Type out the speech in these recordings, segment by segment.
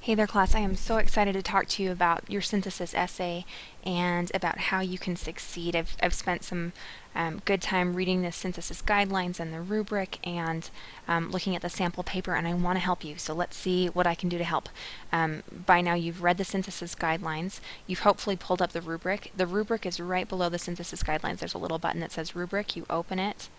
Hey there, class. I am so excited to talk to you about your synthesis essay and about how you can succeed. I've spent some good time reading the synthesis guidelines and the rubric and looking at the sample paper, and I want to help you. So let's see what I can do to help. By now you've read the synthesis guidelines. You've hopefully pulled up the rubric. The rubric is right below the synthesis guidelines. There's a little button that says rubric. You open it,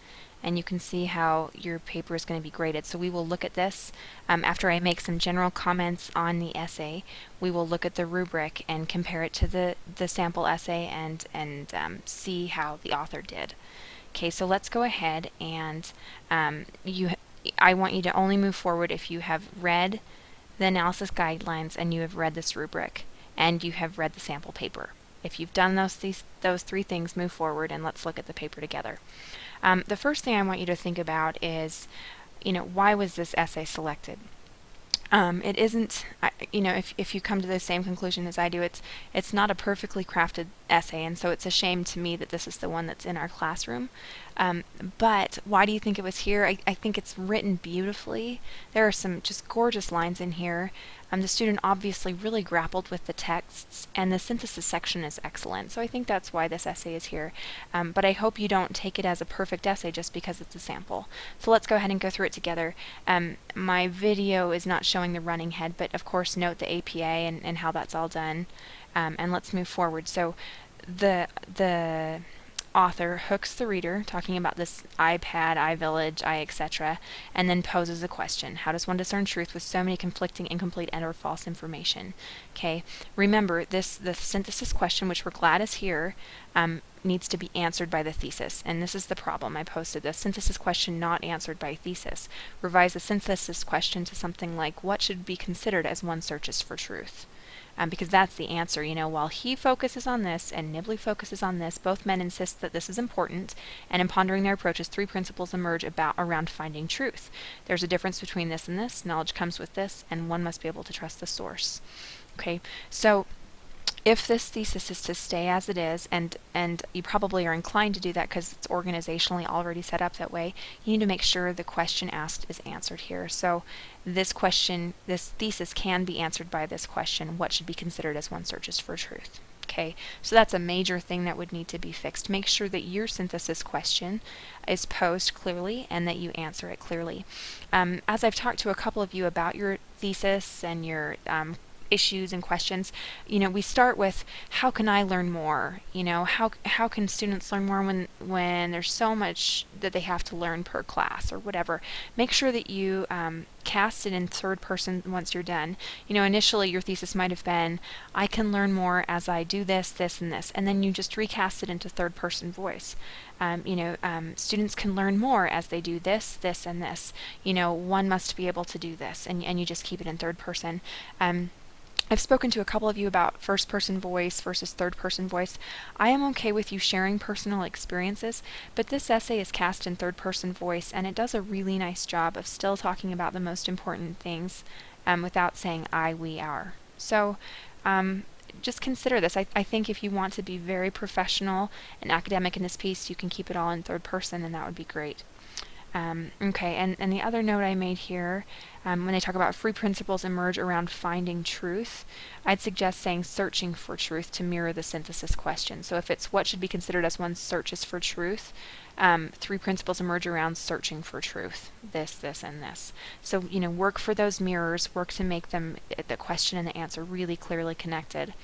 and you can see how your paper is going to be graded. So we will look at this after I make some general comments on the essay. We will look at the rubric and compare it to the sample essay and see how the author did. Okay, so let's go ahead and I want you to only move forward if you have read the analysis guidelines and you have read this rubric and you have read the sample paper. If you've done those three things, move forward and let's look at the paper together. The first thing I want you to think about is, why was this essay selected? It isn't, if you come to the same conclusion as I do, it's not a perfectly crafted essay, and so it's a shame to me that this is the one that's in our classroom. But why do you think it was here? I think it's written beautifully. There are some just gorgeous lines in here. The student obviously really grappled with the texts, and the synthesis section is excellent. So I think that's why this essay is here. But I hope you don't take it as a perfect essay just because it's a sample. So let's go ahead and go through it together. My video is not showing the running head, but of course note the APA and how that's all done. And let's move forward. So the author hooks the reader, talking about this iPad, iVillage, etc., and then poses a question. How does one discern truth with so many conflicting, incomplete, and or false information? Okay, remember the synthesis question, which we're glad is here, needs to be answered by the thesis, and this is the problem. I posted the synthesis question not answered by thesis. Revise the synthesis question to something like, what should be considered as one searches for truth? Because that's the answer. While he focuses on this and Nibley focuses on this, both men insist that this is important, and in pondering their approaches, three principles emerge around finding truth. There's a difference between this and this, knowledge comes with this, and one must be able to trust the source. Okay, so if this thesis is to stay as it is, and you probably are inclined to do that because it's organizationally already set up that way, you need to make sure the question asked is answered here. So this thesis can be answered by this question: what should be considered as one searches for truth? Okay, so that's a major thing that would need to be fixed. Make sure that your synthesis question is posed clearly and that you answer it clearly. As I've talked to a couple of you about your thesis and your issues and questions, we start with, how can I learn more? How can students learn more when there's so much that they have to learn per class or whatever? Make sure that you cast it in third person once you're done. Initially your thesis might have been, I can learn more as I do this, this, and this, and then you just recast it into third person voice. Students can learn more as they do this, this, and this. One must be able to do this, and you just keep it in third person. I've spoken to a couple of you about first-person voice versus third-person voice. I am okay with you sharing personal experiences, but this essay is cast in third-person voice, and it does a really nice job of still talking about the most important things without saying I, we, our. So just consider this. I think if you want to be very professional and academic in this piece, you can keep it all in third person, and that would be great. Okay, and the other note I made here, when they talk about three principles emerge around finding truth, I'd suggest saying searching for truth to mirror the synthesis question. So if it's what should be considered as one searches for truth, three principles emerge around searching for truth, this, this, and this. So, work for those mirrors, work to make them, the question and the answer, really clearly connected.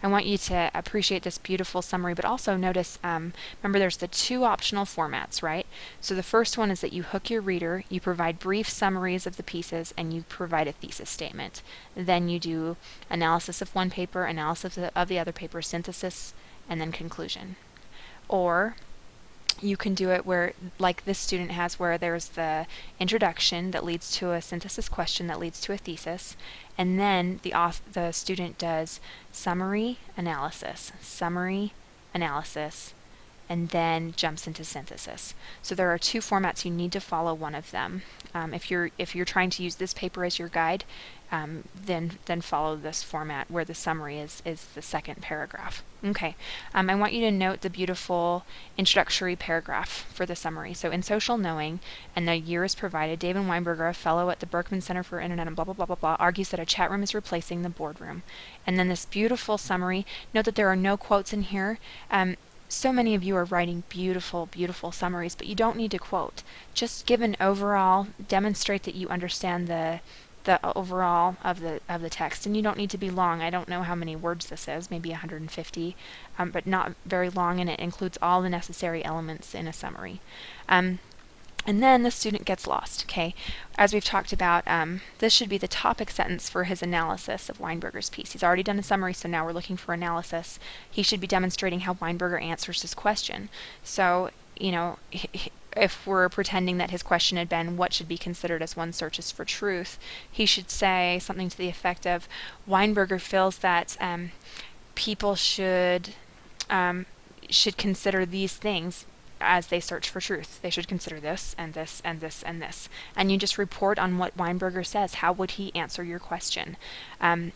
I want you to appreciate this beautiful summary, but also notice, remember there's the two optional formats, right? So the first one is that you hook your reader, you provide brief summaries of the pieces, and you provide a thesis statement. Then you do analysis of one paper, analysis of the other paper, synthesis, and then conclusion. Or you can do it where, like this student has, where there's the introduction that leads to a synthesis question that leads to a thesis, and then the student does summary, analysis, and then jumps into synthesis. So there are two formats. You need to follow one of them. If you're trying to use this paper as your guide, then follow this format where the summary is the second paragraph. Okay, I want you to note the beautiful introductory paragraph for the summary. So in Social Knowing, and the year is provided, David Weinberger, a fellow at the Berkman Center for Internet and blah, blah, blah, blah, blah, argues that a chat room is replacing the boardroom. And then this beautiful summary. Note that there are no quotes in here. So many of you are writing beautiful, beautiful summaries, but you don't need to quote. Just give an overall, demonstrate that you understand the overall of the text, and you don't need to be long. I don't know how many words this is, maybe 150, but not very long, and it includes all the necessary elements in a summary. And then the student gets lost. Okay, as we've talked about, this should be the topic sentence for his analysis of Weinberger's piece. He's already done a summary, so now we're looking for analysis. He should be demonstrating how Weinberger answers his question. So, you know, if we're pretending that his question had been what should be considered as one searches for truth, he should say something to the effect of, Weinberger feels that people should consider these things as they search for truth. They should consider this and this and this and this. And you just report on what Weinberger says. How would he answer your question?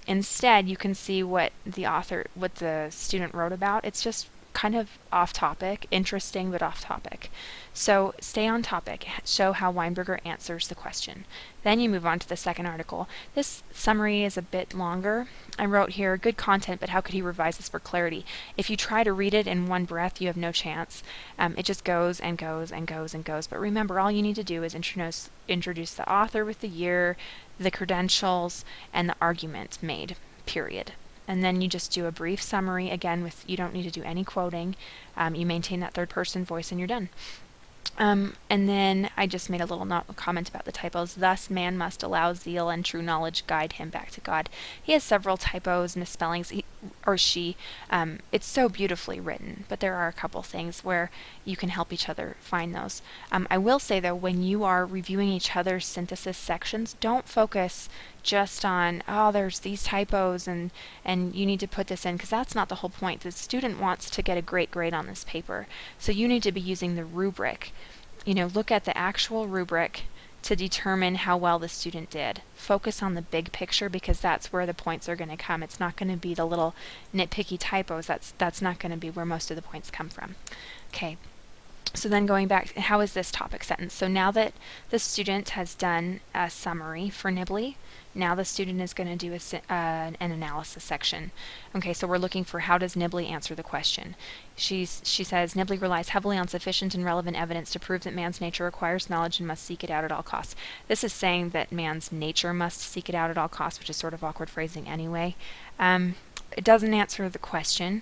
Instead, you can see what the student wrote about. It's just kind of off topic, interesting but off topic. So stay on topic, show how Weinberger answers the question. Then you move on to the second article. This summary is a bit longer. I wrote here, good content, but how could he revise this for clarity? If you try to read it in one breath, you have no chance. It just goes and goes and goes and goes. But remember, all you need to do is introduce the author with the year, the credentials, and the argument made, period. And then you just do a brief summary, again, you don't need to do any quoting. You maintain that third person voice and you're done. And then I just made a little comment about the typos. Thus, man must allow zeal and true knowledge guide him back to God. He has several typos, misspellings, she. It's so beautifully written, but there are a couple things where you can help each other find those. I will say, though, when you are reviewing each other's synthesis sections, don't focus just on, oh, there's these typos and you need to put this in, because that's not the whole point. The student wants to get a great grade on this paper. So you need to be using the rubric. You know, look at the actual rubric to determine how well the student did. Focus on the big picture, because that's where the points are going to come. It's not going to be the little nitpicky typos. That's not going to be where most of the points come from. Okay. So then going back, how is this topic sentence? So now that the student has done a summary for Nibley, now the student is going to do an analysis section. Okay, so we're looking for how does Nibley answer the question. She says, Nibley relies heavily on sufficient and relevant evidence to prove that man's nature requires knowledge and must seek it out at all costs. This is saying that man's nature must seek it out at all costs, which is sort of awkward phrasing anyway. It doesn't answer the question.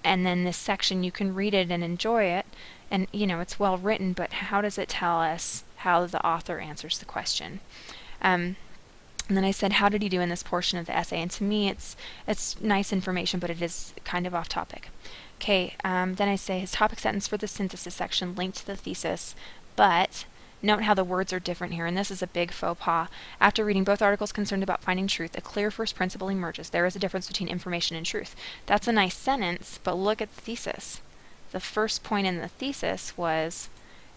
And then this section, you can read it and enjoy it, and you know it's well written, but how does it tell us how the author answers the question? And then I said, how did he do in this portion of the essay? And to me, it's nice information, but it is kind of off topic. Okay, then I say his topic sentence for the synthesis section linked to the thesis, but note how the words are different here, and this is a big faux pas. After reading both articles concerned about finding truth, a clear first principle emerges. There is a difference between information and truth. That's a nice sentence, but look at the thesis. The first point in the thesis was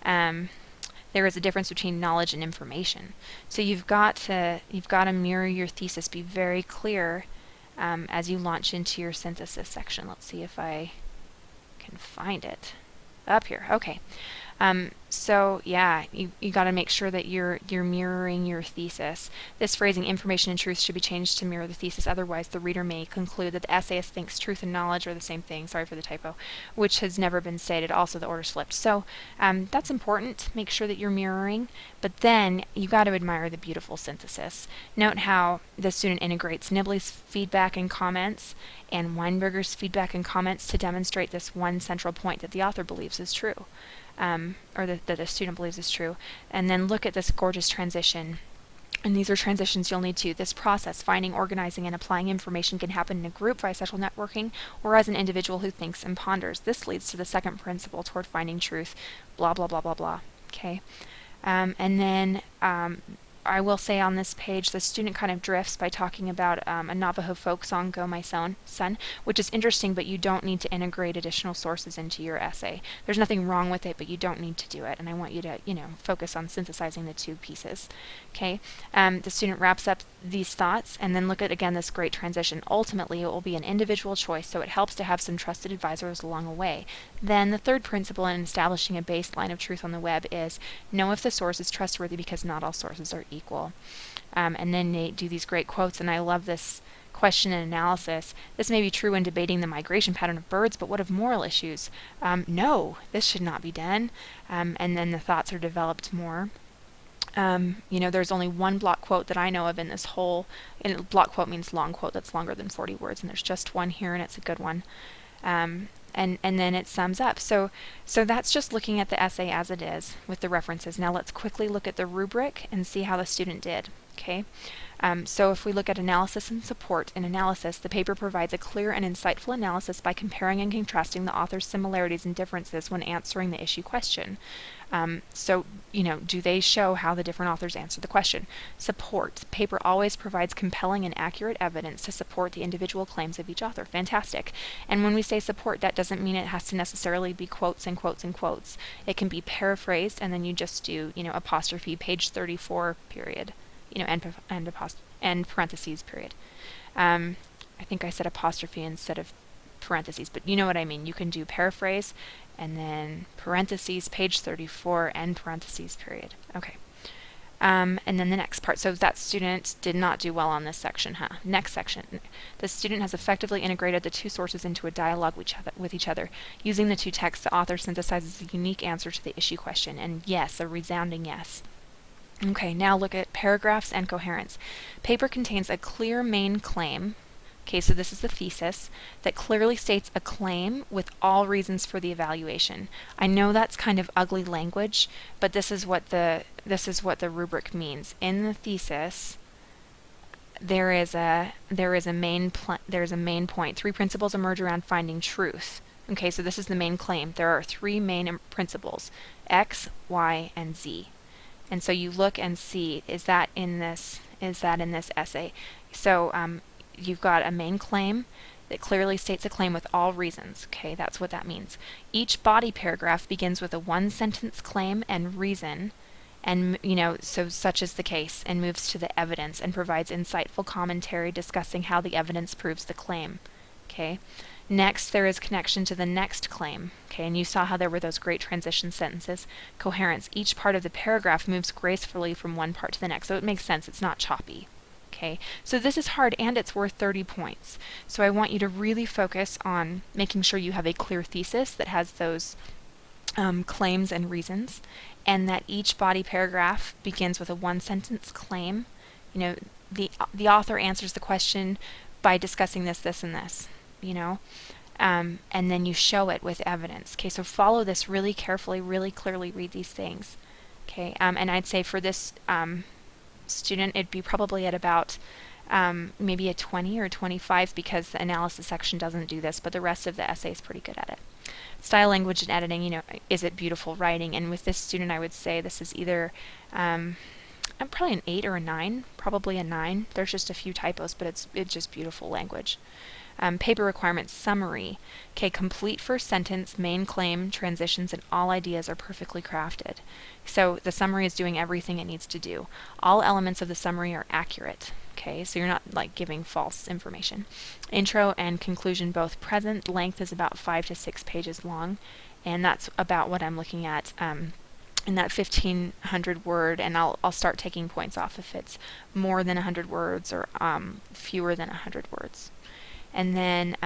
there is a difference between knowledge and information. So you've got to mirror your thesis. Be very clear as you launch into your synthesis section. Let's see if I can find it. Up here. Okay. So yeah, you got to make sure that you're mirroring your thesis. This phrasing, information and truth, should be changed to mirror the thesis. Otherwise, the reader may conclude that the essayist thinks truth and knowledge are the same thing. Sorry for the typo, which has never been stated. Also, the order's flipped. So that's important. Make sure that you're mirroring. But then you got to admire the beautiful synthesis. Note how the student integrates Nibley's feedback and comments and Weinberger's feedback and comments to demonstrate this one central point that the author believes is true. Or that the student believes is true. And then look at this gorgeous transition. And these are transitions you'll need to. This process, finding, organizing, and applying information, can happen in a group via social networking or as an individual who thinks and ponders. This leads to the second principle toward finding truth, blah, blah, blah, blah, blah. Okay. And then I will say on this page, the student kind of drifts by talking about a Navajo folk song, Go My Son, which is interesting, but you don't need to integrate additional sources into your essay. There's nothing wrong with it, but you don't need to do it, and I want you to, focus on synthesizing the two pieces. Okay, the student wraps up these thoughts, and then look at, again, this great transition. Ultimately, it will be an individual choice, so it helps to have some trusted advisors along the way. Then the third principle in establishing a baseline of truth on the web is know if the source is trustworthy, because not all sources are equal. And then they do these great quotes, and I love this question and analysis. This may be true when debating the migration pattern of birds, but what of moral issues? No, this should not be done. And then the thoughts are developed more. There's only one block quote that I know of in this whole, and block quote means long quote that's longer than 40 words, and there's just one here, and it's a good one. And then it sums up. So that's just looking at the essay as it is with the references. Now let's quickly look at the rubric and see how the student did. Okay. So if we look at analysis and support in analysis, the paper provides a clear and insightful analysis by comparing and contrasting the author's similarities and differences when answering the issue question. Do they show how the different authors answer the question? Support. Paper always provides compelling and accurate evidence to support the individual claims of each author. Fantastic. And when we say support, that doesn't mean it has to necessarily be quotes and quotes and quotes. It can be paraphrased, and then you just do, apostrophe, page 34, period. And parentheses, period. I think I said apostrophe instead of parentheses, but you know what I mean. You can do paraphrase and then parentheses, page 34, and parentheses, period. Okay. And then the next part. So that student did not do well on this section, huh? Next section. The student has effectively integrated the two sources into a dialogue with each other. Using the two texts, the author synthesizes a unique answer to the issue question. And yes, a resounding yes. Okay, now look at paragraphs and coherence. Paper contains a clear main claim. Okay, so this is the thesis that clearly states a claim with all reasons for the evaluation. I know that's kind of ugly language, but this is what the rubric means. In the thesis, there is a main point. Three principles emerge around finding truth. Okay, so this is the main claim. There are three main principles: X, Y, and Z. And so you look and see, is that in this essay? So you've got a main claim that clearly states a claim with all reasons. Okay, that's what that means. Each body paragraph begins with a one-sentence claim and reason, and so such is the case, and moves to the evidence and provides insightful commentary discussing how the evidence proves the claim. Okay. Next, there is connection to the next claim. Okay, and you saw how there were those great transition sentences. Coherence. Each part of the paragraph moves gracefully from one part to the next, so it makes sense. It's not choppy. Okay, so this is hard, and it's worth 30 points. So I want you to really focus on making sure you have a clear thesis that has those claims and reasons, and that each body paragraph begins with a one-sentence claim. The author answers the question by discussing this, this, and this. And then you show it with evidence. Okay, so follow this really carefully, really clearly read these things. Okay, and I'd say for this student, it'd be probably at about maybe a 20 or 25, because the analysis section doesn't do this, but the rest of the essay is pretty good at it. Style, language, and editing, is it beautiful writing? And with this student, I would say this is either I'm probably an 8 or a 9, probably a 9. There's just a few typos, but it's just beautiful language. Paper requirements summary. Okay, complete first sentence, main claim, transitions, and all ideas are perfectly crafted. So the summary is doing everything it needs to do. All elements of the summary are accurate. Okay, so you're not giving false information. Intro and conclusion both present. Length is about 5 to 6 pages long, and that's about what I'm looking at in that 1,500 word, and I'll start taking points off if it's more than 100 words or fewer than 100 words. And then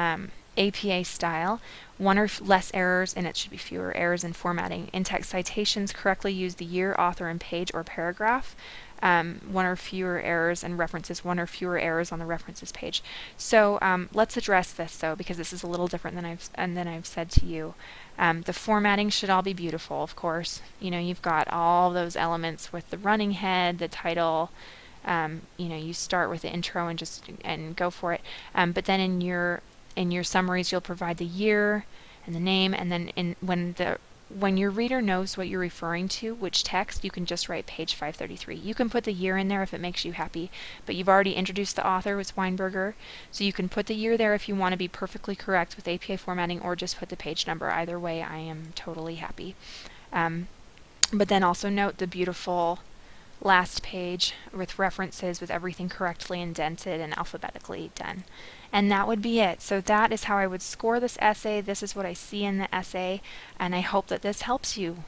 APA style, one or less errors, and it should be fewer errors in formatting. In-text citations correctly use the year, author, and page or paragraph. One or fewer errors, and references, one or fewer errors on the references page. So let's address this though, because this is a little different than I've said to you. The formatting should all be beautiful, of course. You've got all those elements with the running head, the title. You start with the intro and go for it. But then in your summaries, you'll provide the year and the name, and then when the when your reader knows what you're referring to, which text, you can just write page 533. You can put the year in there if it makes you happy, but you've already introduced the author with Weinberger, so you can put the year there if you want to be perfectly correct with APA formatting, or just put the page number. Either way, I am totally happy. But then also note the beautiful last page with references with everything correctly indented and alphabetically done. And that would be it. So that is how I would score this essay. This is what I see in the essay, and I hope that this helps you.